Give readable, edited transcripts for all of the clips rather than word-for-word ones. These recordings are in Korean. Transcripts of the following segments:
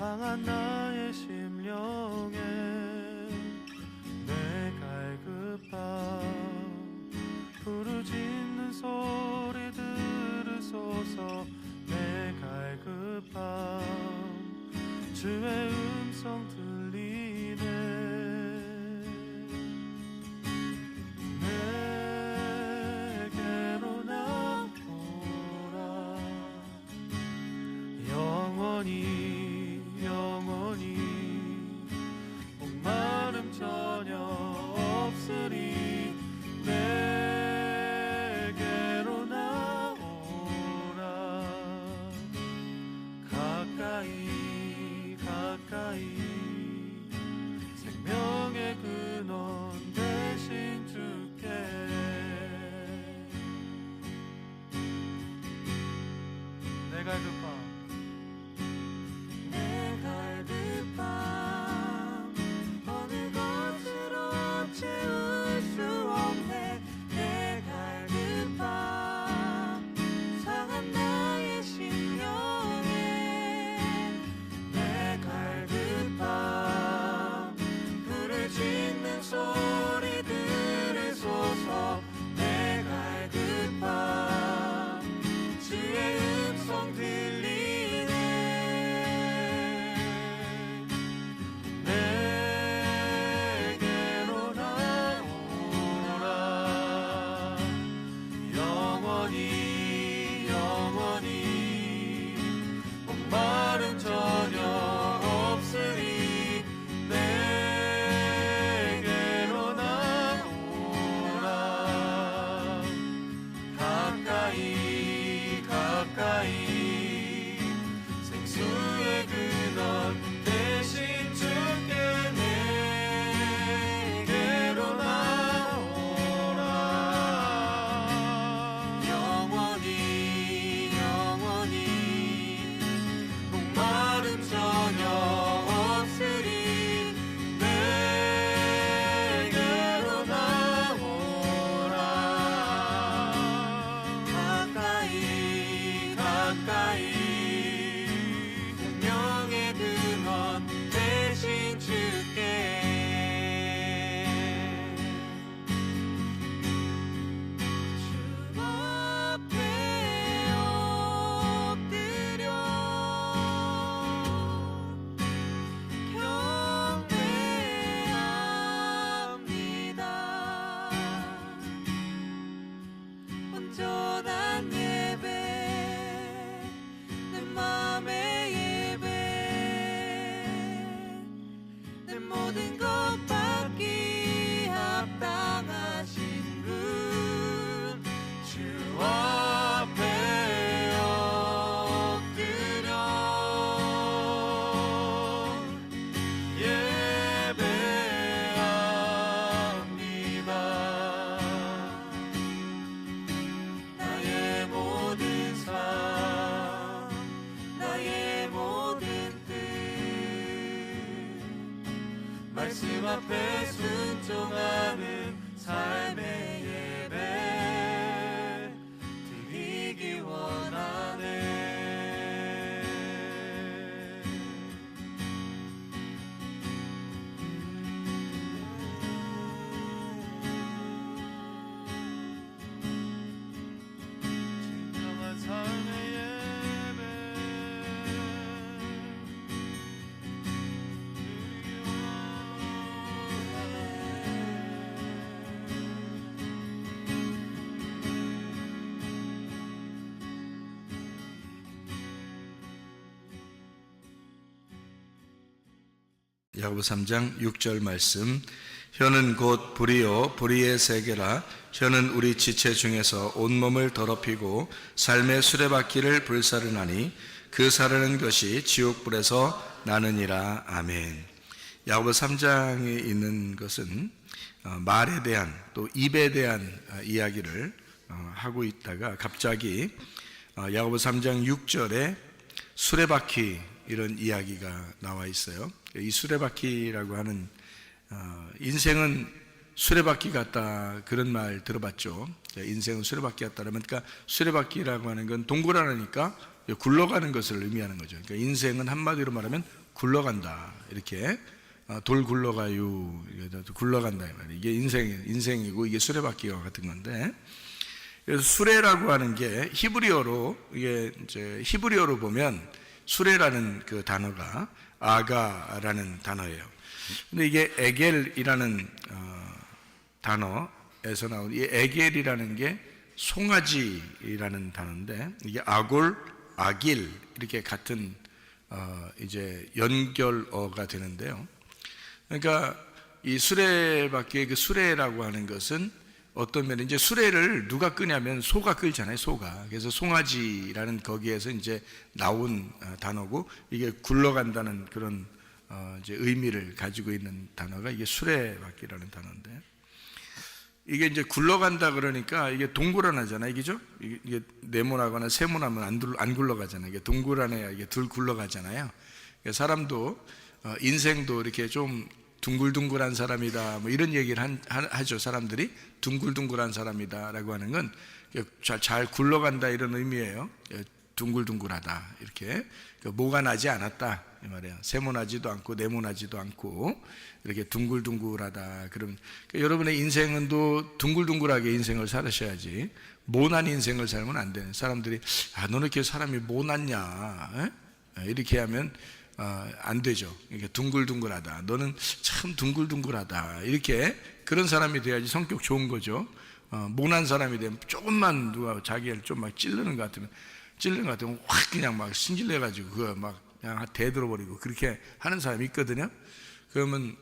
상한 나의 심령에 내 갈급함 부르짖는 소리 들으소서. 내 갈급함 주의 음성 들리네. 내게로 나오라. 영원히 영원히 목마름 전혀 없으리. 내게로 나오라. 가까이 가까이 생명의 근원 되신 주께 내 갈급함 어느 것으로 채울 수 없네. 내 갈급함 상한 나의 심령에 내 갈급함 부르짖는 소리 들으소서. 내 갈급함 주의 음성 들리네. 내게로 나오라. 영원히 영원히 목마름 전혀 없으리. 내게로 나오라. 가까이 가까이 생수의 근원 대신 주께 내게로 나오라. 영원히 영원히 목마름 전혀 없으리. 내게로 나오라. 가까이 가까이 생명의 근원 되신 주께 주 앞에 엎드려 경배합니다. 온전한 예배 내 맘의 예배 내 모든 것 받기 합당하신 분 주 앞에 엎드려 예배합니다. 나의 모든 삶 나의 모든 뜻 말씀 앞에 순종하는 삶의 예배 드리기 원하네. 진정한 삶의 예배 드리기 원하네. 야고보 3장 6절 말씀. 혀는 곧 불이요 불의의 세계라. 혀는 우리 지체 중에서 온몸을 더럽히고 삶의 수레바퀴를 불사르나니 그 사르는 것이 지옥불에서 나느니라. 아멘. 야고보 3장에 있는 것은 말에 대한 또 입에 대한 이야기를 하고 있다가 갑자기 야고보 3장 6절에 수레바퀴 이런 이야기가 나와 있어요. 이 수레바퀴라고 하는 인생은 수레바퀴 같다 그런 말 들어봤죠. 인생은 수레바퀴 같다 그러면 그러니까 수레바퀴라고 하는 건 동그라니까 굴러가는 것을 의미하는 거죠. 그러니까 인생은 한마디로 말하면 굴러간다 이렇게 돌 굴러가요 굴러간다 이 말이에요. 이게 인생이고 이게 수레바퀴와 같은 건데 그래서 수레라고 하는 게 히브리어로 이게 이제 히브리어로 보면 수레라는 그 단어가 아가라는 단어예요. 근데 이게 에겔이라는 단어에서 나온 이 에겔이라는 게 송아지라는 단어인데 이게 아골, 아길 이렇게 같은 이제 연결어가 되는데요. 그러니까 이 수레바퀴의 그 수레라고 하는 것은 어떤 면에 이제 수레를 누가 끄냐면 소가 끌잖아요, 소가. 그래서 송아지라는 거기에서 이제 나온 단어고 이게 굴러간다는 그런 이제 의미를 가지고 있는 단어가 이게 수레바퀴라는 단어인데 이게 이제 굴러간다 그러니까 이게 동그란하잖아요, 그죠? 이게 네모나거나 세모나면 안 굴러가잖아요. 이게 동그란해야 이게 덜 굴러가잖아요. 그러니까 사람도 인생도 이렇게 좀 둥글둥글한 사람이다 뭐 이런 얘기를 하죠. 사람들이 둥글둥글한 사람이다라고 하는 건 잘 굴러간다 이런 의미예요. 둥글둥글하다 이렇게 모가 나지 않았다 이 말이에요. 세모나지도 않고 네모나지도 않고 이렇게 둥글둥글하다. 그럼 여러분의 인생은 또 둥글둥글하게 인생을 살으셔야지 모난 인생을 살면 안 되는 사람들이 너는 이렇게 사람이 모났냐 이렇게 하면 안 되죠. 이렇게 둥글둥글하다. 너는 참 둥글둥글하다. 이렇게 그런 사람이 돼야지 성격 좋은 거죠. 모난 사람이 되면 조금만 누가 자기를 좀 막 찌르는 것 같으면 확 그냥 막 신질내가지고 그거 막 그냥 대들어버리고 그렇게 하는 사람이 있거든요. 그러면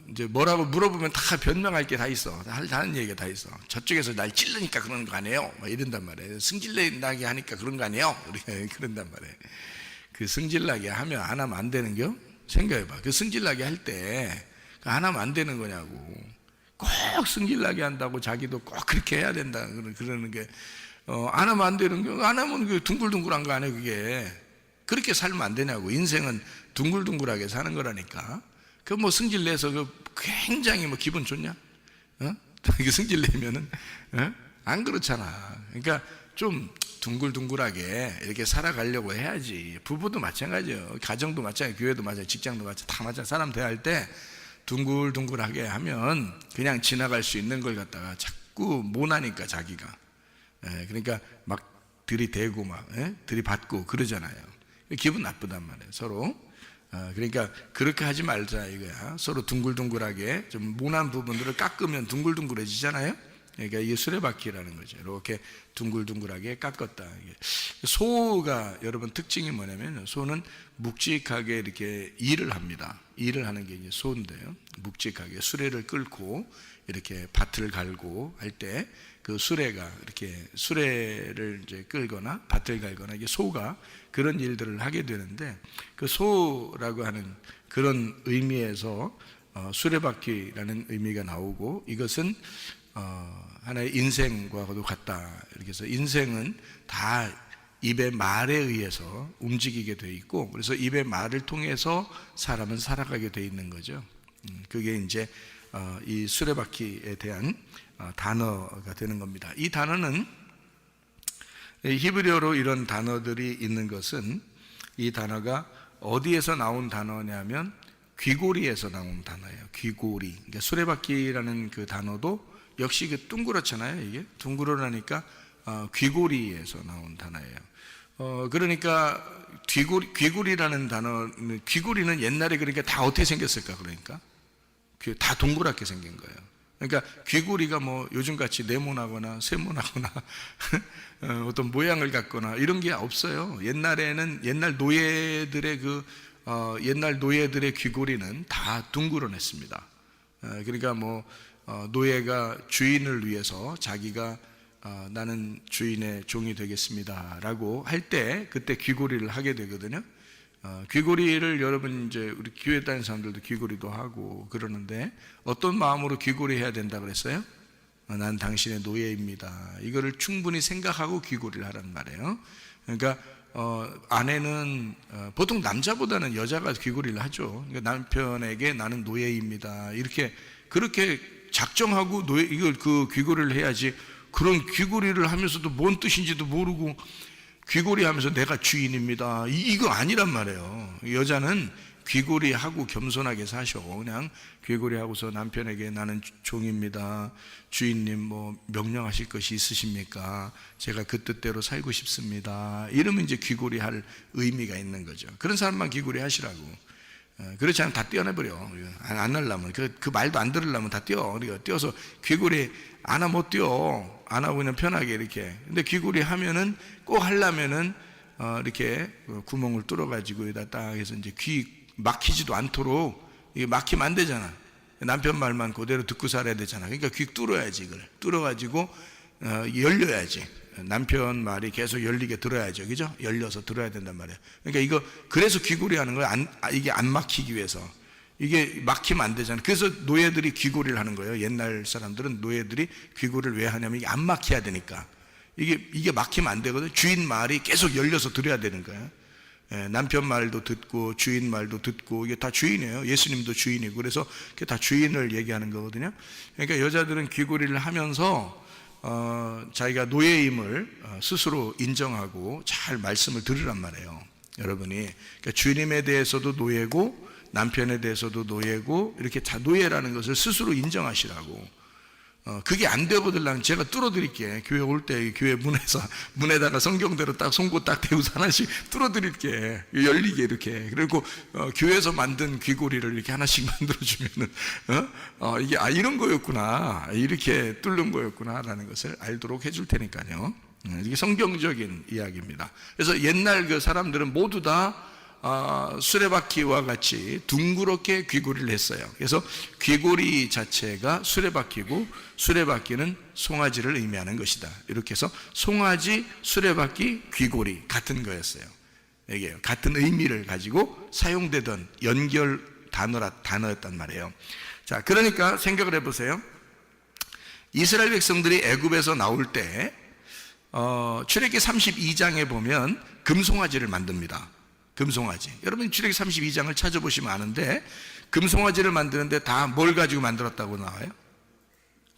이제 뭐라고 물어보면 다 변명할 게 다 있어. 하는 얘기가 다 있어. 저쪽에서 날 찔르니까 그런 거 아니에요. 막 이런단 말이에요. 승질나게 하니까 그런 거 아니에요. 이렇게 그런단 말이에요. 그 승질나게 하면 안 하면 안 되는겨? 생각해봐. 그 승질나게 할 때 안 하면 안 되는 거냐고. 꼭 승질나게 한다고 자기도 꼭 그렇게 해야 된다 그러는 게 안 하면 안 되는 거. 안 하면 그 둥글둥글한 거 아니에요, 그게. 그렇게 살면 안 되냐고. 인생은 둥글둥글하게 사는 거라니까. 그 뭐 승질 내서 그 굉장히 뭐 기분 좋냐? 이게 승질 내면은 안 그렇잖아. 그러니까 좀 둥글둥글하게 이렇게 살아가려고 해야지. 부부도 마찬가지예요. 가정도 마찬가지예요. 교회도 마찬가지예요. 직장도 마찬가지예요. 다 마찬가지예요. 사람 대할 때 둥글둥글하게 하면 그냥 지나갈 수 있는 걸 갖다가 자꾸 못하니까 자기가. 그러니까 막 들이대고 막 들이받고 그러잖아요. 기분 나쁘단 말이에요. 서로. 그러니까 그렇게 하지 말자 이거야. 서로 둥글둥글하게 좀 모난 부분들을 깎으면 둥글둥글해지잖아요. 그러니까 이게 수레바퀴라는 거죠. 이렇게 둥글둥글하게 깎았다. 소가 여러분 특징이 뭐냐면 소는 묵직하게 이렇게 일을 합니다. 일을 하는 게 이제 소인데요. 묵직하게 수레를 끌고 이렇게 밭을 갈고 할 때 그 수레가 이렇게 수레를 이제 끌거나 밭을 갈거나 이게 소가 그런 일들을 하게 되는데 그 소라고 하는 그런 의미에서 수레바퀴라는 의미가 나오고 이것은 하나의 인생과도 같다. 이렇게 해서 인생은 다 입의 말에 의해서 움직이게 되어 있고 그래서 입의 말을 통해서 사람은 살아가게 되어 있는 거죠. 그게 이제 이 수레바퀴에 대한 단어가 되는 겁니다. 이 단어는 히브리어로 이런 단어들이 있는 것은 이 단어가 어디에서 나온 단어냐면 귀고리에서 나온 단어예요. 귀고리. 그러니까 수레바퀴라는 그 단어도 역시 그 둥그렇잖아요. 이게 둥그러나니까 귀고리에서 나온 단어예요. 그러니까 귀고리라는 단어, 귀고리는 옛날에 그러니까 다 어떻게 생겼을까? 그러니까 다 동그랗게 생긴 거예요. 그러니까 귀고리가 뭐 요즘같이 네모나거나 세모나거나 어떤 모양을 갖거나 이런 게 없어요. 옛날에는 옛날 노예들의 귀고리는 다 둥그러냈습니다. 그러니까 뭐 노예가 주인을 위해서 자기가 나는 주인의 종이 되겠습니다 라고 할 때 그때 귀고리를 하게 되거든요. 귀고리를 여러분 이제 우리 교회 다니는 사람들도 귀고리도 하고 그러는데 어떤 마음으로 귀고리 해야 된다 그랬어요? 난 당신의 노예입니다. 이거를 충분히 생각하고 귀고리를 하란 말이에요. 그러니까 아내는 보통 남자보다는 여자가 귀고리를 하죠. 그러니까 남편에게 나는 노예입니다. 이렇게 그렇게 작정하고 이걸 그 귀고리를 해야지. 그런 귀고리를 하면서도 뭔 뜻인지도 모르고 귀걸이 하면서 내가 주인입니다. 이거 아니란 말이에요. 여자는 귀걸이하고 겸손하게 사셔. 그냥 귀걸이하고서 남편에게 나는 종입니다. 주인님 뭐 명령하실 것이 있으십니까? 제가 그 뜻대로 살고 싶습니다. 이러면 이제 귀걸이 할 의미가 있는 거죠. 그런 사람만 귀걸이 하시라고. 그렇지 않으면 다 떼어내버려. 안 하려면 그 말도 안 들으려면 다 떼어. 우리가 떼어서 귀걸이 안 하면 못 떼어. 안 하고 그냥 편하게 이렇게. 근데 귀걸이 하면은 꼭 하려면은 이렇게 구멍을 뚫어가지고 여기다 딱 해서 이제 귀 막히지도 않도록, 이게 막히면 안 되잖아. 남편 말만 그대로 듣고 살아야 되잖아. 그러니까 귀 뚫어야지. 이걸 뚫어가지고 열려야지. 남편 말이 계속 열리게 들어야죠. 그죠? 열려서 들어야 된단 말이에요. 그러니까 이거 그래서 귀걸이 하는 거예요. 이게 안 막히기 위해서. 이게 막히면 안 되잖아요. 그래서 노예들이 귀걸이를 하는 거예요. 옛날 사람들은 노예들이 귀걸이를 왜 하냐면 이게 안 막혀야 되니까. 이게 막히면 안 되거든. 주인 말이 계속 열려서 들어야 되는 거예요. 남편 말도 듣고 주인 말도 듣고, 이게 다 주인이에요. 예수님도 주인이고. 그래서 그게 다 주인을 얘기하는 거거든요. 그러니까 여자들은 귀걸이를 하면서 자기가 노예임을 스스로 인정하고 잘 말씀을 들으란 말이에요. 여러분이 그러니까 주님에 대해서도 노예고 남편에 대해서도 노예고, 이렇게 다 노예라는 것을 스스로 인정하시라고. 그게 안 되거든. 제가 뚫어드릴게. 교회 올 때 교회 문에다가 성경대로 딱 송곳 딱 대고 하나씩 뚫어드릴게. 열리게 이렇게. 그리고 교회에서 만든 귀고리를 이렇게 하나씩 만들어주면은 이게 이런 거였구나, 이렇게 뚫는 거였구나라는 것을 알도록 해줄 테니까요. 이게 성경적인 이야기입니다. 그래서 옛날 그 사람들은 모두 다 수레바퀴와 같이 둥그렇게 귀고리를 했어요. 그래서 귀고리 자체가 수레바퀴고, 수레바퀴는 송아지를 의미하는 것이다. 이렇게 해서 송아지, 수레바퀴, 귀고리 같은 거였어요. 이게 같은 의미를 가지고 사용되던 연결 단어였단 말이에요. 자, 그러니까 생각을 해보세요. 이스라엘 백성들이 애굽에서 나올 때 출애굽기 32장에 보면 금송아지를 만듭니다. 금송아지. 여러분 출애굽기 32장을 찾아보시면 아는데, 금송아지를 만드는데 다 뭘 가지고 만들었다고 나와요?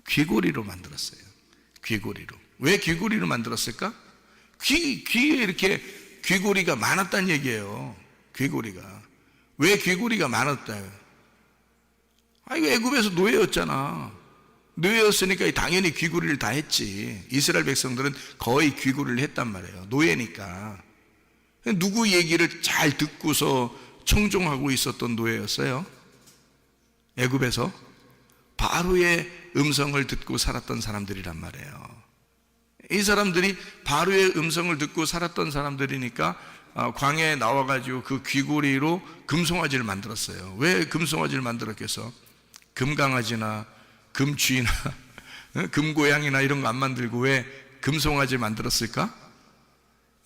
귀고리로 만들었어요. 귀고리로. 왜 귀고리로 만들었을까? 귀에 이렇게 귀고리가 많았다는 얘기예요. 귀고리가. 왜 귀고리가 많았다요? 이거 애굽에서 노예였잖아. 노예였으니까 당연히 귀고리를 다 했지. 이스라엘 백성들은 거의 귀고리를 했단 말이에요. 노예니까. 누구 얘기를 잘 듣고서 청종하고 있었던 노예였어요? 애굽에서 바로의 음성을 듣고 살았던 사람들이란 말이에요. 이 사람들이 바로의 음성을 듣고 살았던 사람들이니까 광야에 나와가지고 그 귀고리로 금송아지를 만들었어요. 왜 금송아지를 만들었겠어? 금강아지나 금쥐나 금고양이나 이런 거 안 만들고 왜 금송아지 만들었을까?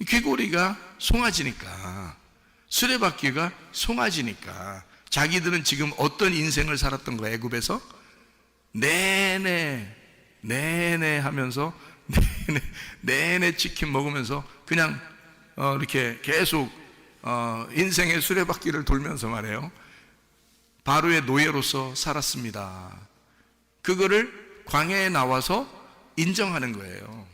귀고리가 송아지니까, 수레바퀴가 송아지니까. 자기들은 지금 어떤 인생을 살았던 거야? 애굽에서 내내 하면서 내내 치킨 먹으면서 그냥 이렇게 계속 인생의 수레바퀴를 돌면서 말해요. 바로의 노예로서 살았습니다. 그거를 광야에 나와서 인정하는 거예요.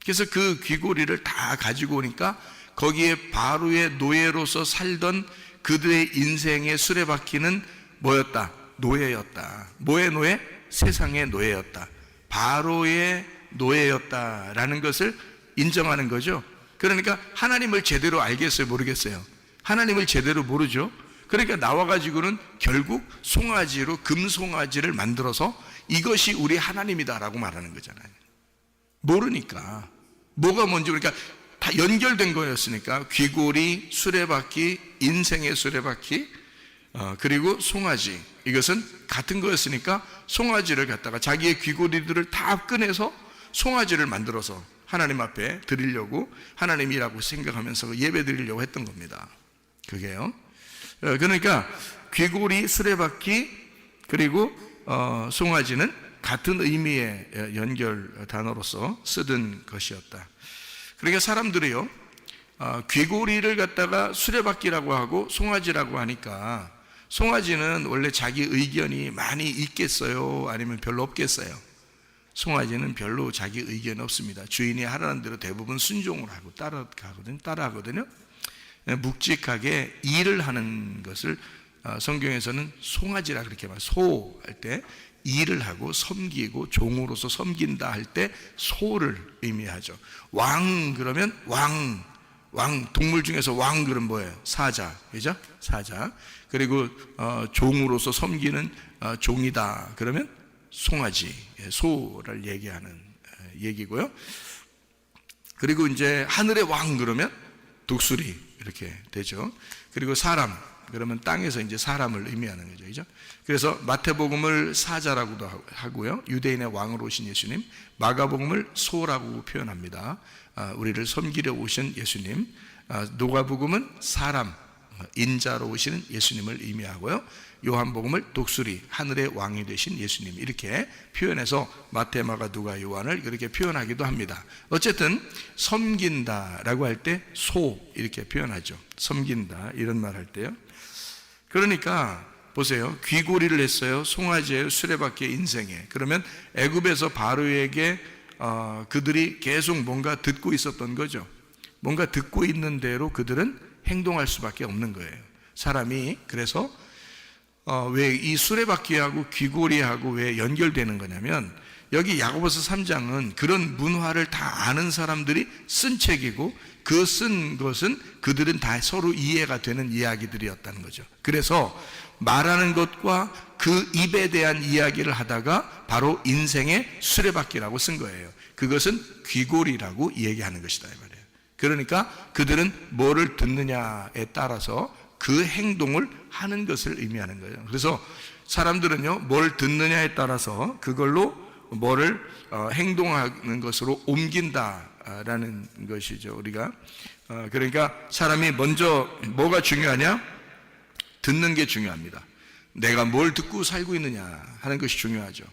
그래서 그 귀고리를 다 가지고 오니까 거기에 바로의 노예로서 살던 그들의 인생의 수레바퀴는 뭐였다? 노예였다. 뭐의 노예? 세상의 노예였다. 바로의 노예였다라는 것을 인정하는 거죠. 그러니까 하나님을 제대로 알겠어요? 모르겠어요? 하나님을 제대로 모르죠. 그러니까 나와가지고는 결국 송아지로 금송아지를 만들어서 이것이 우리 하나님이다라고 말하는 거잖아요. 모르니까. 뭐가 뭔지, 그러니까 다 연결된 거였으니까 귀고리, 수레바퀴, 인생의 수레바퀴, 그리고 송아지, 이것은 같은 거였으니까 송아지를 갖다가 자기의 귀고리들을 다 꺼내서 송아지를 만들어서 하나님 앞에 드리려고, 하나님이라고 생각하면서 예배 드리려고 했던 겁니다. 그게요. 그러니까 귀고리, 수레바퀴, 그리고 송아지는 같은 의미의 연결 단어로서 쓰던 것이었다. 그러니까 사람들이요, 귀고리를 갖다가 수레바퀴라고 하고 송아지라고 하니까, 송아지는 원래 자기 의견이 많이 있겠어요? 아니면 별로 없겠어요? 송아지는 별로 자기 의견 없습니다. 주인이 하라는 대로 대부분 순종을 하고 따라하거든요. 묵직하게 일을 하는 것을 성경에서는 송아지라 그렇게 말해요. 소 할 때 일을 하고 섬기고 종으로서 섬긴다 할 때 소를 의미하죠. 왕 그러면 왕 동물 중에서 왕 그럼 뭐예요? 사자, 그죠? 사자. 그리고 종으로서 섬기는 종이다 그러면 송아지, 소를 얘기하는 얘기고요. 그리고 이제 하늘의 왕 그러면 독수리 이렇게 되죠. 그리고 사람 그러면 땅에서 이제 사람을 의미하는 거죠, 그죠? 그래서 마태복음을 사자라고도 하고요, 유대인의 왕으로 오신 예수님, 마가복음을 소라고 표현합니다. 우리를 섬기려 오신 예수님, 누가복음은 사람, 인자로 오시는 예수님을 의미하고요, 요한복음을 독수리, 하늘의 왕이 되신 예수님, 이렇게 표현해서 마태, 마가, 누가, 요한을 그렇게 표현하기도 합니다. 어쨌든 섬긴다라고 할 때 소 이렇게 표현하죠. 섬긴다 이런 말 할 때요. 그러니까 보세요, 귀고리를 했어요. 송아지의 수레바퀴의 인생에. 그러면 애굽에서 바로에게 그들이 계속 뭔가 듣고 있었던 거죠. 뭔가 듣고 있는 대로 그들은 행동할 수밖에 없는 거예요. 사람이. 그래서 왜 이 수레바퀴하고 귀고리하고 왜 연결되는 거냐면, 여기 야고보서 3장은 그런 문화를 다 아는 사람들이 쓴 책이고, 그 쓴 것은 그들은 다 서로 이해가 되는 이야기들이었다는 거죠. 그래서 말하는 것과 그 입에 대한 이야기를 하다가 바로 인생의 수레바퀴라고 쓴 거예요. 그것은 귀고리라고 얘기하는 것이다 이 말이에요. 그러니까 그들은 뭐를 듣느냐에 따라서 그 행동을 하는 것을 의미하는 거예요. 그래서 사람들은요, 뭘 듣느냐에 따라서 그걸로 뭐를 행동하는 것으로 옮긴다라는 것이죠. 우리가 그러니까 사람이 먼저 뭐가 중요하냐? 듣는 게 중요합니다. 내가 뭘 듣고 살고 있느냐 하는 것이 중요하죠.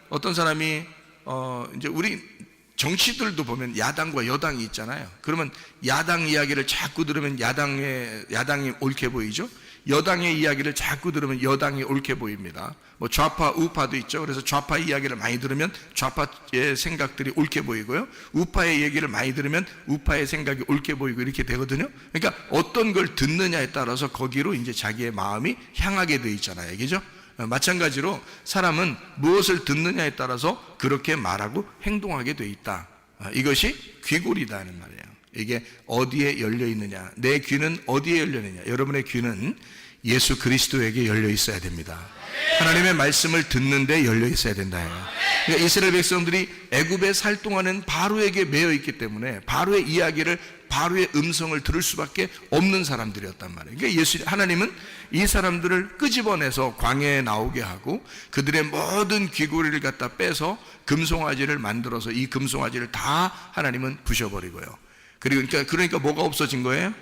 어떤 사람이 이제 우리 정치들도 보면 야당과 여당이 있잖아요. 그러면 야당 이야기를 자꾸 들으면 야당이 옳게 보이죠. 여당의 이야기를 자꾸 들으면 여당이 옳게 보입니다. 뭐 좌파 우파도 있죠. 그래서 좌파 이야기를 많이 들으면 좌파의 생각들이 옳게 보이고요, 우파의 얘기를 많이 들으면 우파의 생각이 옳게 보이고 이렇게 되거든요. 그러니까 어떤 걸 듣느냐에 따라서 거기로 이제 자기의 마음이 향하게 돼 있잖아요, 그죠? 마찬가지로 사람은 무엇을 듣느냐에 따라서 그렇게 말하고 행동하게 돼 있다. 이것이 귀골이다는 말이에요. 이게 어디에 열려 있느냐, 내 귀는 어디에 열려 있느냐. 여러분의 귀는 예수 그리스도에게 열려 있어야 됩니다. 하나님의 말씀을 듣는 데 열려 있어야 된다. 그러니까 이스라엘 백성들이 애굽에 살 동안은 바로에게 매여 있기 때문에 바로의 이야기를, 바로의 음성을 들을 수밖에 없는 사람들이었단 말이에요. 그러니까 하나님은 이 사람들을 끄집어내서 광야에 나오게 하고 그들의 모든 귀고리를 갖다 빼서 금송아지를 만들어서 이 금송아지를 다 하나님은 부셔버리고요. 그러니까 뭐가 없어진 거예요?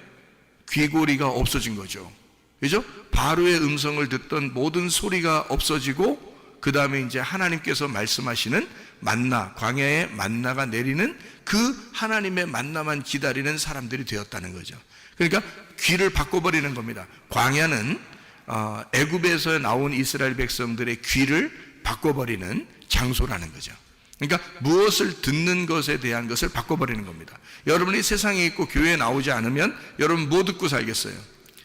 귀고리가 없어진 거죠. 그죠? 바로의 음성을 듣던 모든 소리가 없어지고, 그 다음에 이제 하나님께서 말씀하시는 만나, 광야에 만나가 내리는 그 하나님의 만나만 기다리는 사람들이 되었다는 거죠. 그러니까 귀를 바꿔버리는 겁니다. 광야는 애굽에서 나온 이스라엘 백성들의 귀를 바꿔버리는 장소라는 거죠. 그러니까 무엇을 듣는 것에 대한 것을 바꿔버리는 겁니다. 여러분이 세상에 있고 교회에 나오지 않으면 여러분 뭐 듣고 살겠어요?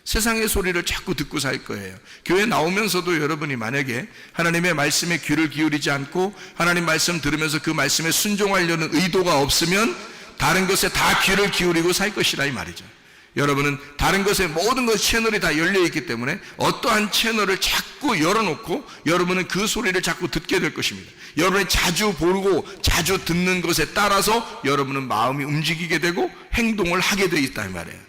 세상의 소리를 자꾸 듣고 살 거예요. 교회 나오면서도 여러분이 만약에 하나님의 말씀에 귀를 기울이지 않고 하나님 말씀 들으면서 그 말씀에 순종하려는 의도가 없으면 다른 것에 다 귀를 기울이고 살 것이라 이 말이죠. 여러분은 다른 것에 모든 것 채널이 다 열려있기 때문에 어떠한 채널을 자꾸 열어놓고 여러분은 그 소리를 자꾸 듣게 될 것입니다. 여러분이 자주 보고 자주 듣는 것에 따라서 여러분은 마음이 움직이게 되고 행동을 하게 되어 있다 이 말이에요.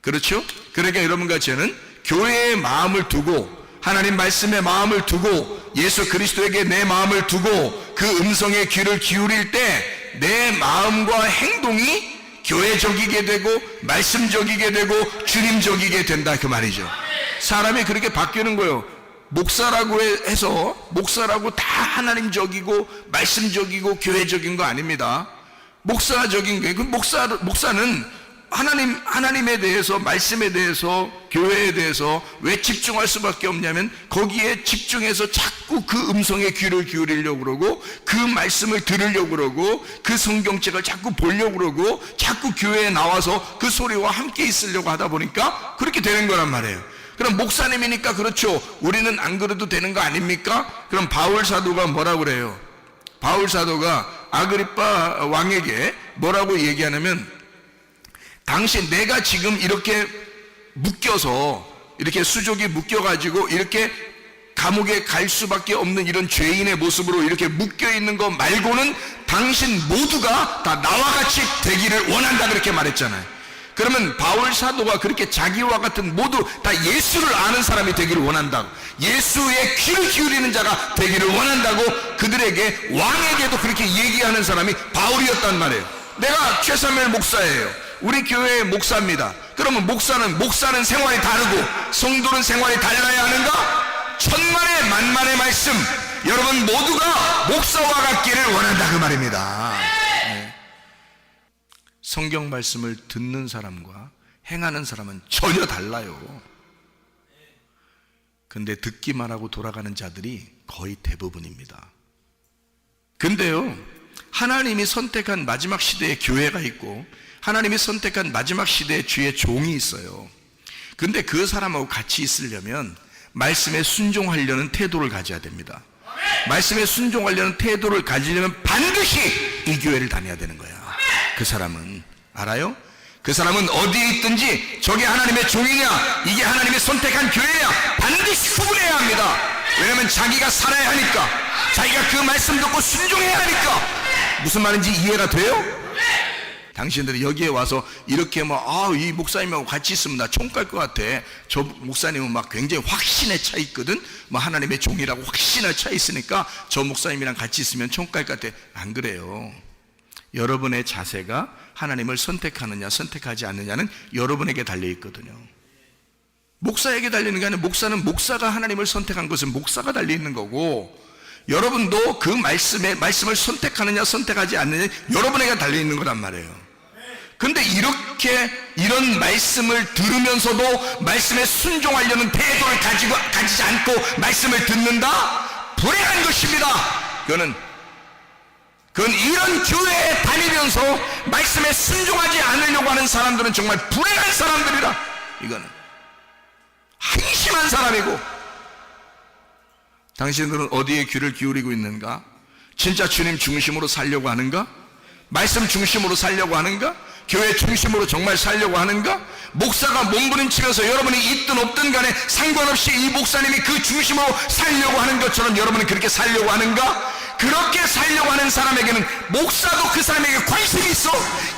그렇죠? 그러니까 여러분과 저는 교회의 마음을 두고 하나님 말씀의 마음을 두고 예수 그리스도에게 내 마음을 두고 그 음성에 귀를 기울일 때 내 마음과 행동이 교회적이게 되고 말씀적이게 되고 주님적이게 된다 그 말이죠. 사람이 그렇게 바뀌는 거예요. 목사라고 해서 목사라고 다 하나님적이고 말씀적이고 교회적인 거 아닙니다. 목사적인 게, 목사는 하나님에 대해서, 말씀에 대해서, 교회에 대해서 왜 집중할 수밖에 없냐면 거기에 집중해서 자꾸 그 음성에 귀를 기울이려고 그러고 그 말씀을 들으려고 그러고 그 성경책을 자꾸 보려고 그러고 자꾸 교회에 나와서 그 소리와 함께 있으려고 하다 보니까 그렇게 되는 거란 말이에요. 그럼 목사님이니까 그렇죠. 우리는 안 그래도 되는 거 아닙니까? 그럼 바울 사도가 뭐라고 그래요? 바울 사도가 아그리빠 왕에게 뭐라고 얘기하냐면 당신 내가 지금 이렇게 묶여서 이렇게 수족이 묶여가지고 이렇게 감옥에 갈 수밖에 없는 이런 죄인의 모습으로 이렇게 묶여있는 거 말고는 당신 모두가 다 나와 같이 되기를 원한다 그렇게 말했잖아요. 그러면 바울 사도가 그렇게 자기와 같은 모두 다 예수를 아는 사람이 되기를 원한다고, 예수의 귀를 기울이는 자가 되기를 원한다고 그들에게, 왕에게도 그렇게 얘기하는 사람이 바울이었단 말이에요. 내가 최사무엘 목사예요. 우리 교회의 목사입니다. 그러면 목사는 생활이 다르고 성도는 생활이 달라야 하는가? 천만의 만만의 말씀, 여러분 모두가 목사와 같기를 원한다 그 말입니다. 네. 성경 말씀을 듣는 사람과 행하는 사람은 전혀 달라요. 근데 듣기만 하고 돌아가는 자들이 거의 대부분입니다. 근데요, 하나님이 선택한 마지막 시대의 교회가 있고 하나님이 선택한 마지막 시대의 주의 종이 있어요. 근데 그 사람하고 같이 있으려면 말씀에 순종하려는 태도를 가져야 됩니다. 말씀에 순종하려는 태도를 가지려면 반드시 이 교회를 다녀야 되는 거야. 그 사람은 알아요? 그 사람은 어디에 있든지 저게 하나님의 종이냐 이게 하나님의 선택한 교회냐 반드시 구분해야 합니다. 왜냐하면 자기가 살아야 하니까, 자기가 그 말씀 듣고 순종해야 하니까. 무슨 말인지 이해가 돼요? 당신들이 여기에 와서 이렇게 이 목사님하고 같이 있으면 나 총 깔 것 같아. 저 목사님은 막 굉장히 확신에 차 있거든. 하나님의 종이라고 확신에 차 있으니까 저 목사님이랑 같이 있으면 총 깔 것 같아. 안 그래요. 여러분의 자세가 하나님을 선택하느냐 선택하지 않느냐는 여러분에게 달려 있거든요. 목사에게 달리는 게 아니라 목사가 하나님을 선택한 것은 목사가 달려 있는 거고, 여러분도 그 말씀을 선택하느냐 선택하지 않느냐 여러분에게 달려 있는 거란 말이에요. 근데 이런 말씀을 들으면서도 말씀에 순종하려는 태도를 가지지 않고 말씀을 듣는다? 불행한 것입니다. 그건 이런 교회에 다니면서 말씀에 순종하지 않으려고 하는 사람들은 정말 불행한 사람들이라. 이거는 한심한 사람이고. 당신들은 어디에 귀를 기울이고 있는가? 진짜 주님 중심으로 살려고 하는가? 말씀 중심으로 살려고 하는가? 교회 중심으로 정말 살려고 하는가? 목사가 몸부림치면서 여러분이 있든 없든 간에 상관없이 이 목사님이 그 중심으로 살려고 하는 것처럼 여러분은 그렇게 살려고 하는가? 그렇게 살려고 하는 사람에게는 목사도 그 사람에게 관심이 있어.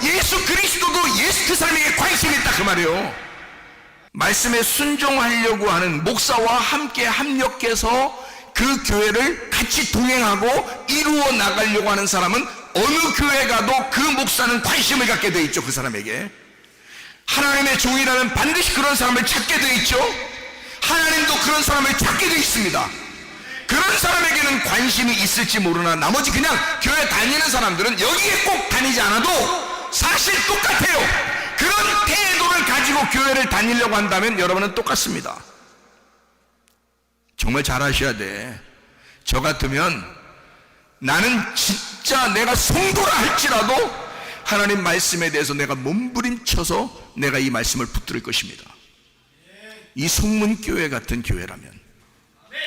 예수 그리스도도 그 사람에게 관심이 있다 그 말이에요. 말씀에 순종하려고 하는 목사와 함께 합력해서 그 교회를 같이 동행하고 이루어 나가려고 하는 사람은 어느 교회 가도 그 목사는 관심을 갖게 돼 있죠. 그 사람에게 하나님의 종이라면 반드시 그런 사람을 찾게 돼 있죠. 하나님도 그런 사람을 찾게 돼 있습니다. 그런 사람에게는 관심이 있을지 모르나 나머지 그냥 교회 다니는 사람들은 여기에 꼭 다니지 않아도 사실 똑같아요. 그런 태도를 가지고 교회를 다니려고 한다면 여러분은 똑같습니다. 정말 잘 아셔야 돼. 저 같으면 나는 진짜 내가 성도라 할지라도 하나님 말씀에 대해서 내가 몸부림쳐서 내가 이 말씀을 붙들을 것입니다. 이 송문교회 같은 교회라면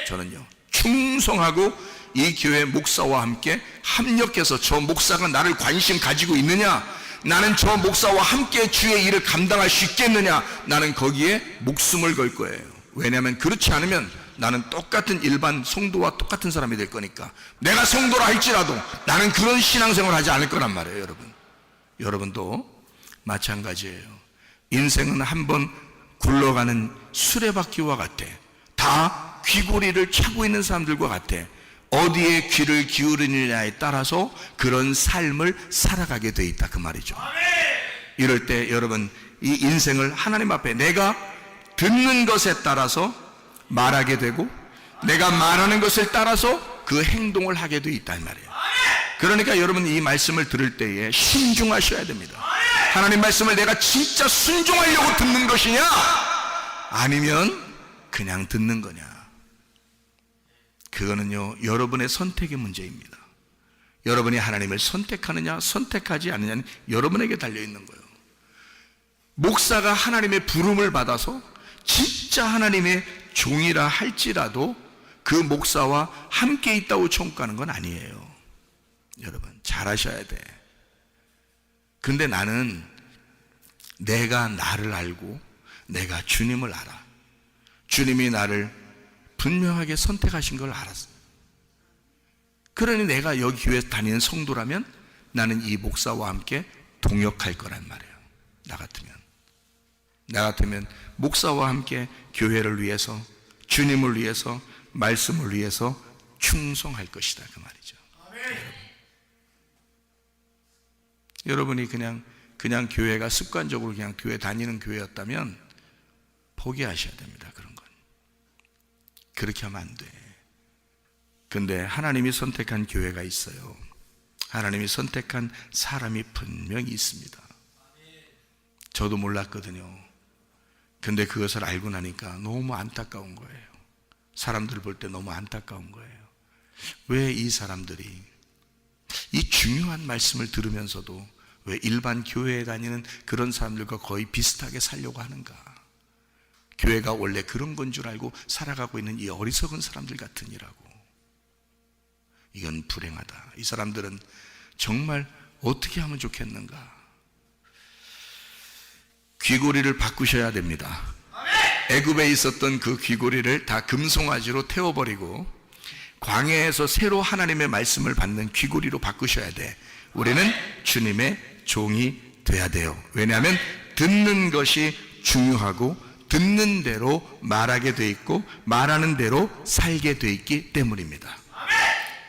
저는요 충성하고 이 교회 목사와 함께 합력해서 저 목사가 나를 관심 가지고 있느냐, 나는 저 목사와 함께 주의 일을 감당할 수 있겠느냐, 나는 거기에 목숨을 걸 거예요. 왜냐하면 그렇지 않으면 나는 똑같은 일반 성도와 똑같은 사람이 될 거니까. 내가 성도라 할지라도 나는 그런 신앙생활을 하지 않을 거란 말이에요. 여러분, 여러분도 마찬가지예요. 인생은 한번 굴러가는 수레바퀴와 같아. 다 귀고리를 차고 있는 사람들과 같아. 어디에 귀를 기울이느냐에 따라서 그런 삶을 살아가게 돼 있다 그 말이죠. 이럴 때 여러분 이 인생을 하나님 앞에 내가 듣는 것에 따라서 말하게 되고 내가 말하는 것을 따라서 그 행동을 하게 돼 있단 말이에요. 그러니까 여러분 이 말씀을 들을 때에 신중하셔야 됩니다. 하나님 말씀을 내가 진짜 순종하려고 듣는 것이냐, 아니면 그냥 듣는 거냐. 그거는요, 여러분의 선택의 문제입니다. 여러분이 하나님을 선택하느냐 선택하지 않느냐는 여러분에게 달려있는 거예요. 목사가 하나님의 부름을 받아서 진짜 하나님의 종이라 할지라도 그 목사와 함께 있다고 청구하는 건 아니에요. 여러분 잘 아셔야 돼. 근데 나는 내가 나를 알고 내가 주님을 알아. 주님이 나를 분명하게 선택하신 걸 알았어. 그러니 내가 여기 교회 다니는 성도라면 나는 이 목사와 함께 동역할 거란 말이에요. 나 같으면 목사와 함께 교회를 위해서, 주님을 위해서, 말씀을 위해서 충성할 것이다, 그 말이죠. 여러분이 그냥 교회가 습관적으로 그냥 교회 다니는 교회였다면 포기하셔야 됩니다. 그런 건 그렇게 하면 안 돼. 근데 하나님이 선택한 교회가 있어요. 하나님이 선택한 사람이 분명히 있습니다. 저도 몰랐거든요. 근데 그것을 알고 나니까 너무 안타까운 거예요. 사람들을 볼 때 너무 안타까운 거예요. 왜 이 사람들이 이 중요한 말씀을 들으면서도 왜 일반 교회에 다니는 그런 사람들과 거의 비슷하게 살려고 하는가? 교회가 원래 그런 건 줄 알고 살아가고 있는 이 어리석은 사람들 같으니라고. 이건 불행하다. 이 사람들은 정말 어떻게 하면 좋겠는가? 귀고리를 바꾸셔야 됩니다. 애굽에 있었던 그 귀고리를 다 금송아지로 태워버리고 광야에서 새로 하나님의 말씀을 받는 귀고리로 바꾸셔야 돼. 우리는 주님의 종이 돼야 돼요. 왜냐하면 듣는 것이 중요하고 듣는 대로 말하게 돼 있고 말하는 대로 살게 돼 있기 때문입니다.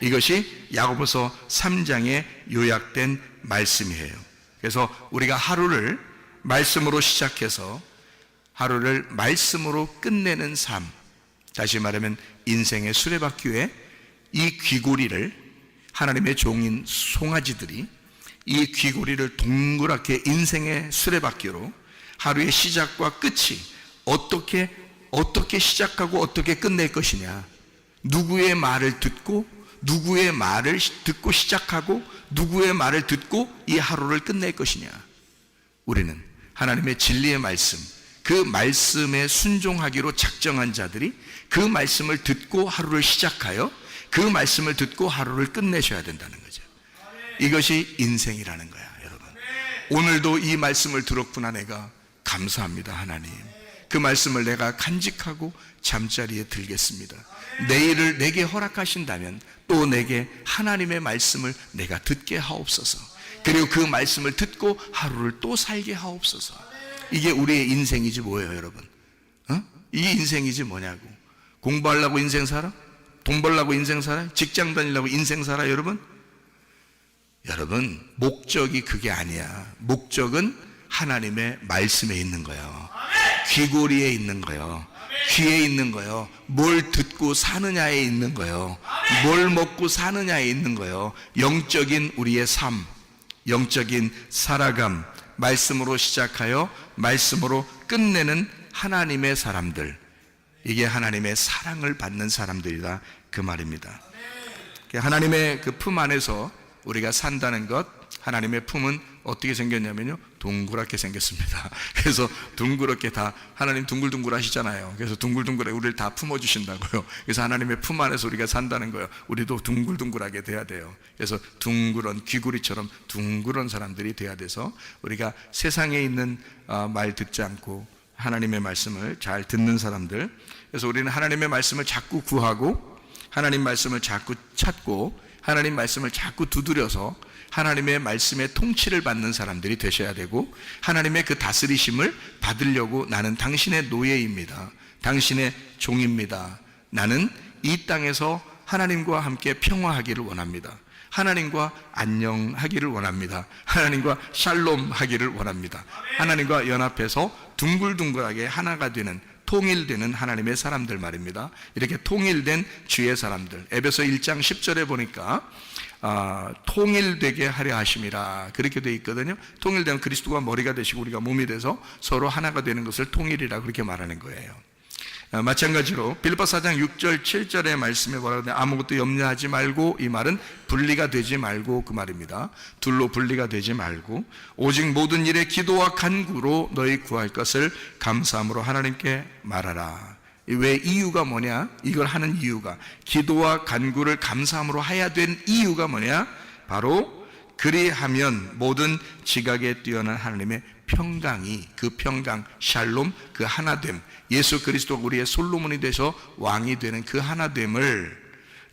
이것이 야고보서 3장에 요약된 말씀이에요. 그래서 우리가 하루를 말씀으로 시작해서 하루를 말씀으로 끝내는 삶, 다시 말하면 인생의 수레바퀴에 이 귀고리를, 하나님의 종인 송아지들이 이 귀고리를 동그랗게 인생의 수레바퀴로 하루의 시작과 끝이 어떻게 시작하고 어떻게 끝낼 것이냐, 누구의 말을 듣고 누구의 말을 듣고 시작하고 누구의 말을 듣고 이 하루를 끝낼 것이냐. 우리는 하나님의 진리의 말씀, 그 말씀에 순종하기로 작정한 자들이 그 말씀을 듣고 하루를 시작하여 그 말씀을 듣고 하루를 끝내셔야 된다는 거죠. 이것이 인생이라는 거야, 여러분. 오늘도 이 말씀을 들었구나. 내가 감사합니다, 하나님. 그 말씀을 내가 간직하고 잠자리에 들겠습니다. 내일을 내게 허락하신다면 또 내게 하나님의 말씀을 내가 듣게 하옵소서. 그리고 그 말씀을 듣고 하루를 또 살게 하옵소서. 이게 우리의 인생이지 뭐예요, 여러분? 이게 인생이지 뭐냐고. 공부하려고 인생 살아? 돈 벌려고 인생 살아? 직장 다니려고 인생 살아, 여러분? 여러분, 목적이 그게 아니야. 목적은 하나님의 말씀에 있는 거예요. 귀고리에 있는 거예요. 귀에 있는 거예요. 뭘 듣고 사느냐에 있는 거예요. 뭘 먹고 사느냐에 있는 거예요. 영적인 우리의 삶, 영적인 살아감, 말씀으로 시작하여 말씀으로 끝내는 하나님의 사람들, 이게 하나님의 사랑을 받는 사람들이다, 그 말입니다. 하나님의 그 품 안에서 우리가 산다는 것, 하나님의 품은 어떻게 생겼냐면요, 둥그랗게 생겼습니다. 그래서 둥그렇게 다, 하나님 둥글둥글 하시잖아요. 그래서 둥글둥글하게 우리를 다 품어주신다고요. 그래서 하나님의 품 안에서 우리가 산다는 거예요. 우리도 둥글둥글하게 돼야 돼요. 그래서 둥그런 귀구리처럼 둥그런 사람들이 돼야 돼서 우리가 세상에 있는 말 듣지 않고 하나님의 말씀을 잘 듣는 사람들, 그래서 우리는 하나님의 말씀을 자꾸 구하고 하나님 말씀을 자꾸 찾고 하나님 말씀을 자꾸 두드려서 하나님의 말씀의 통치를 받는 사람들이 되셔야 되고, 하나님의 그 다스리심을 받으려고 나는 당신의 노예입니다, 당신의 종입니다, 나는 이 땅에서 하나님과 함께 평화하기를 원합니다, 하나님과 안녕하기를 원합니다, 하나님과 샬롬 하기를 원합니다, 하나님과 연합해서 둥글둥글하게 하나가 되는, 통일되는 하나님의 사람들 말입니다. 이렇게 통일된 주의 사람들, 에베소 1장 10절에 보니까 통일되게 하려 하심이라 그렇게 되어 있거든요. 통일되면 그리스도가 머리가 되시고 우리가 몸이 돼서 서로 하나가 되는 것을 통일이라 그렇게 말하는 거예요. 마찬가지로 빌립보 4장 6절 7절의 말씀에 뭐라고 하냐, 아무것도 염려하지 말고, 이 말은 분리가 되지 말고 그 말입니다. 둘로 분리가 되지 말고 오직 모든 일에 기도와 간구로 너희 구할 것을 감사함으로 하나님께 말하라. 왜 이유가 뭐냐? 이걸 하는 이유가, 기도와 간구를 감사함으로 해야 된 이유가 뭐냐? 바로 그리하면 모든 지각에 뛰어난 하나님의 평강이, 그 평강, 샬롬, 그 하나됨, 예수 그리스도가 우리의 솔로몬이 되셔 왕이 되는 그 하나됨을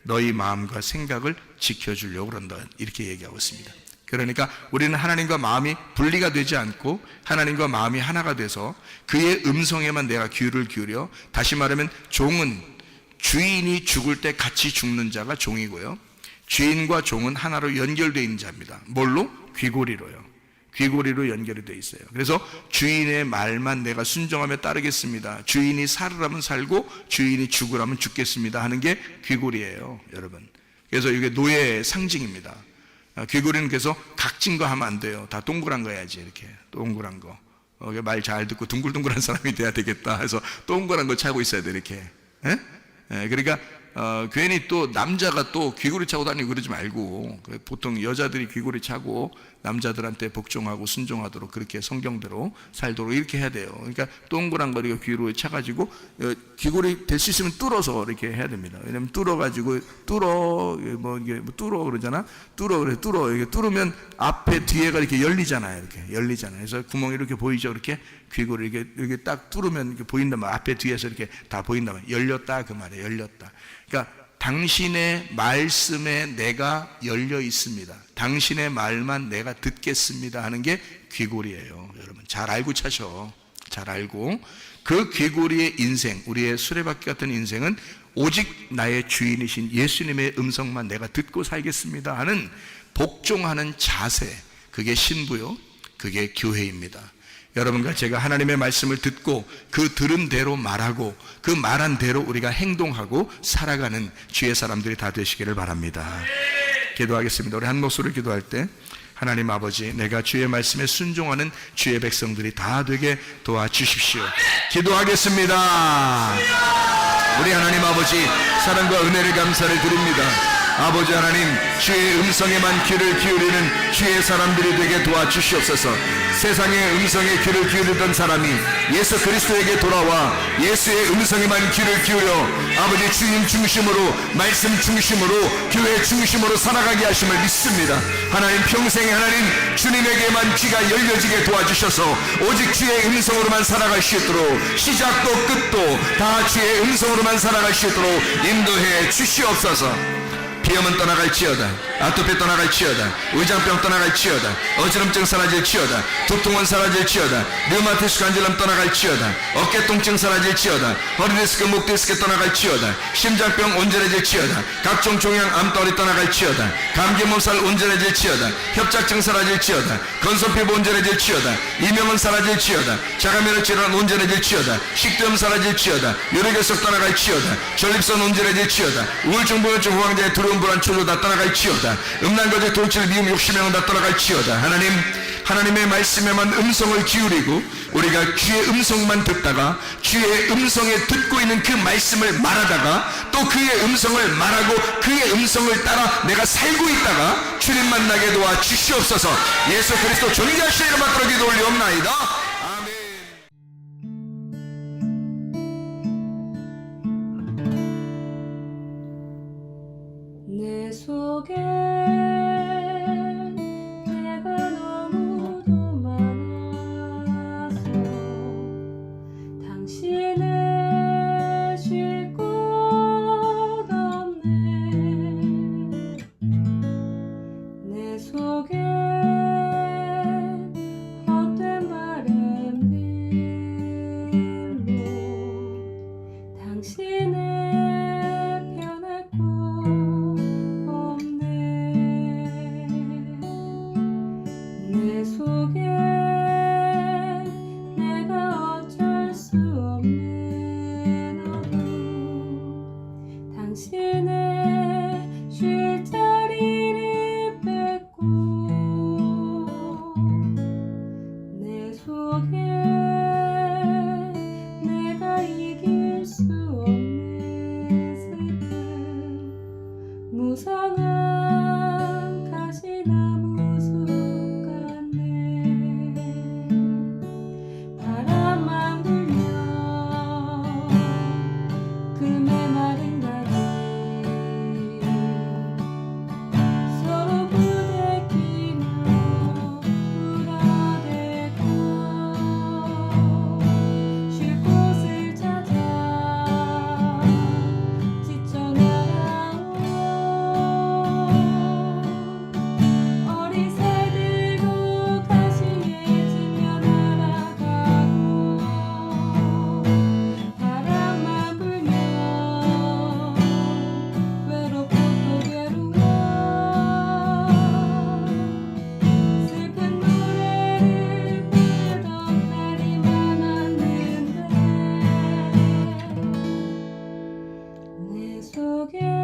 너희 마음과 생각을 지켜주려고 그런다, 이렇게 얘기하고 있습니다. 그러니까 우리는 하나님과 마음이 분리가 되지 않고 하나님과 마음이 하나가 돼서 그의 음성에만 내가 귀를 기울여, 다시 말하면 종은 주인이 죽을 때 같이 죽는 자가 종이고요, 주인과 종은 하나로 연결되어 있는 자입니다. 뭘로? 귀고리로요. 귀고리로 연결이 되어 있어요. 그래서 주인의 말만 내가 순종하며 따르겠습니다, 주인이 살으라면 살고 주인이 죽으라면 죽겠습니다 하는 게 귀고리예요, 여러분. 그래서 이게 노예의 상징입니다. 귀고리는 그래서 각진 거 하면 안 돼요. 다 동그란 거 해야지. 이렇게 동그란 거, 말 잘 듣고 둥글둥글한 사람이 돼야 되겠다 해서 동그란 거 차고 있어야 돼, 이렇게. 그러니까 괜히 또 남자가 또 귀고리 차고 다니고 그러지 말고, 보통 여자들이 귀고리 차고 남자들한테 복종하고 순종하도록 그렇게 성경대로 살도록 이렇게 해야 돼요. 그러니까 동그란 거리가 귀로 차가지고 귀고리 될 수 있으면 뚫어서 이렇게 해야 됩니다. 왜냐면 뚫어가지고 뚫어 그러잖아. 이렇게 뚫으면 앞에 뒤에가 이렇게 열리잖아요. 이렇게 열리잖아요. 그래서 구멍이 이렇게 보이죠. 이렇게 귀고리 이렇게 딱 뚫으면 이렇게 보인다면, 앞에 뒤에서 이렇게 다 보인다면 열렸다 그 말이에요. 열렸다. 그러니까 당신의 말씀에 내가 열려 있습니다, 당신의 말만 내가 듣겠습니다 하는 게 귀고리예요. 여러분 잘 알고 차셔. 잘 알고, 그 귀고리의 인생, 우리의 수레바퀴 같은 인생은 오직 나의 주인이신 예수님의 음성만 내가 듣고 살겠습니다 하는 복종하는 자세, 그게 신부요, 그게 교회입니다. 여러분과 제가 하나님의 말씀을 듣고 그 들은 대로 말하고 그 말한 대로 우리가 행동하고 살아가는 주의 사람들이 다 되시기를 바랍니다. 기도하겠습니다. 우리 한 목소리로 기도할 때, 하나님 아버지, 내가 주의 말씀에 순종하는 주의 백성들이 다 되게 도와주십시오. 기도하겠습니다. 우리 하나님 아버지, 사랑과 은혜를 감사를 드립니다. 아버지 하나님, 주의 음성에만 귀를 기울이는 주의 사람들이 되게 도와주시옵소서. 세상의 음성에 귀를 기울이던 사람이 예수 그리스도에게 돌아와 예수의 음성에만 귀를 기울여 아버지 주인 중심으로, 말씀 중심으로, 교회 중심으로 살아가게 하심을 믿습니다. 하나님, 평생에 하나님 주님에게만 귀가 열려지게 도와주셔서 오직 주의 음성으로만 살아갈 수 있도록, 시작도 끝도 다 주의 음성으로만 살아갈 수 있도록 인도해 주시옵소서. 비염은 떠나갈지어다, 아토피 떠나갈지어다, 의장병 떠나갈지어다, 어지럼증 사라질지어다, 두통은 사라질지어다, 류마티스 관절염 떠나갈지어다, 어깨통증 사라질지어다, 허리디스크 목디스크 떠나갈지어다, 심장병 온전해질지어다, 각종 종양 암덩어리 떠나갈지어다, 감기 몸살 온전해질지어다, 협착증 사라질지어다, 건선피부 온전해질지어다, 이명은 사라질지어다, 자가면역 질환 온전해질지어다, 식도염 사라질지어다, 뇌력결석 떠나갈지어다, 전립선 온전해질지어다, 우울증, 불면증, 후황자의 두려움, 불안, 초조 다 떠나갈지어다, 음란거제, 돌출, 미움, 욕심행은 다 떠나갈지어다. 하나님, 하나님의 말씀에만 음성을 기울이고 우리가 주의 음성만 듣다가 주의 음성에 듣고 있는 그 말씀을 말하다가 또 그의 음성을 말하고 그의 음성을 따라 내가 살고 있다가 주님 만나게 도와 주시옵소서. 예수 그리스도 존귀하신 이름 받들어 기도 올리옵나이다. 내 속에 내가 너무도 많아서 당신을 쉴 곳 없네. 내 속에 헛된 말에 속에